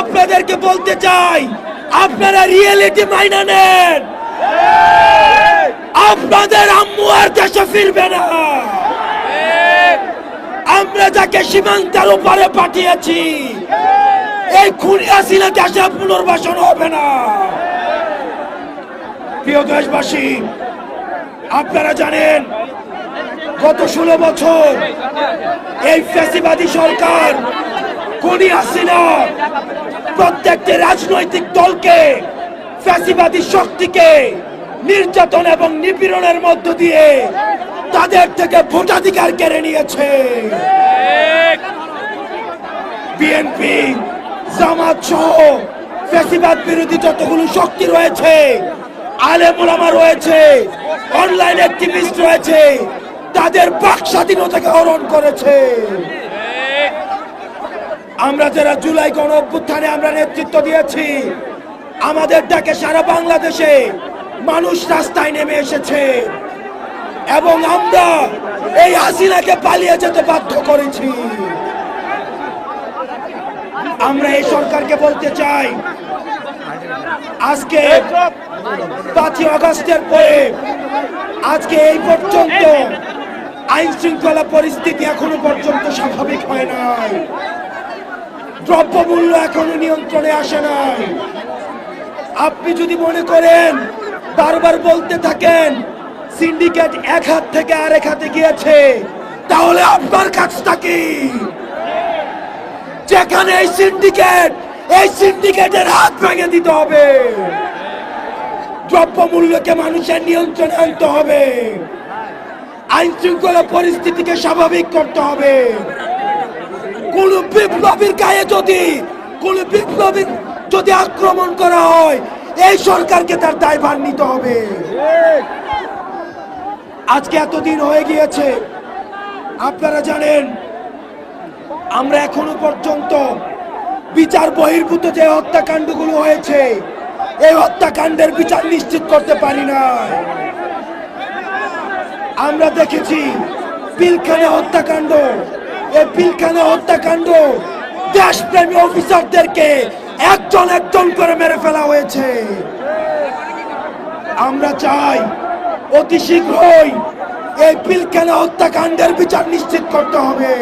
আপনাদেরকে বলতে চাই, আপনারা রিয়েলিটি মাইনা নেন। আপনাদের আম্মু আর দেশে ফিরবে না। আমরা যাকে সীমান্তের উপরে পাঠিয়েছি, এই খুনি হাসিনা দেশে পুনর্বাসন হবে না। প্রিয় দেশবাসী, আপনারা জানেন গত 16 বছর এই ফ্যাসিবাদী সরকার খুনি হাসিনা প্রত্যেকটি রাজনৈতিক দলকে, ফ্যাসিবাদী শক্তিকে নির্যাতন এবং নিপীড়নের মধ্য দিয়ে তাদের থেকে ভোটাধিকার কেড়ে নিয়েছে। বিএনপি, জামাত সহ ফ্যাসিবাদ বিরোধী যতগুলো শক্তি রয়েছে, আলেম ওলামা রয়েছে, অনলাইন অ্যাক্টিভিস্ট রয়েছে, তাদের বাক স্বাধীনতাকে হরণ করেছে। আমরা যারা জুলাই গণ অভ্যুত্থানে আমরা নেতৃত্ব দিয়েছি, আমাদের ডাকে সারা বাংলাদেশে মানুষ রাস্তায় নেমে এসেছে এবং আমরা এই হাসিনাকে পালিয়ে যেতে বাধ্য করেছি। আমরা এই সরকারকে বলতে চাই, আজকে 5 আগস্টের পরে আজকে এই পর্যন্ত আইন শৃঙ্খলা পরিস্থিতি এখনো পর্যন্ত স্বাভাবিক হয় নাই। দ্রব্যমূল্য এখনো নিয়ন্ত্রণে আসে নাই। আপনি যদি মনে করেন, বারবার বলতে থাকেন সিন্ডিকেট এক হাত থেকে আরেক হাতে গিয়েছে, তাহলে আপনার কাজটা কি? যেখানে এই সিন্ডিকেটের হাত ভেঙে দিতে হবে। দ্রব্যমূল্যকে মানুষের নিয়ন্ত্রণে আনতে হবে, আইন শৃঙ্খলা পরিস্থিতিকে স্বাভাবিক করতে হবে। কোন বিপ্লবীর গায়ে যদি আক্রমণ করা হয়, এই সরকারকে তার দায়ভার নিতে হবে। আজকে এতদিন হয়ে গিয়েছে, আপনারা জানেন আমরা এখনো পর্যন্ত বিচার বহির্ভূত যে হত্যাকাণ্ডগুলো হয়েছে, এই হত্যাকাণ্ডের বিচার নিশ্চিত করতে পারি না। আমরা দেখেছি পিলখানা হত্যাকাণ্ড, এই পিলখানা হত্যাকাণ্ড দেশপ্রেমী অফিসারদেরকে একজন একজন করে মেরে ফেলা হয়েছে। আমরা চাই অতি শীঘ্রই এই পিলখানা হত্যাকাণ্ডের বিচার নিশ্চিত করতে হবে।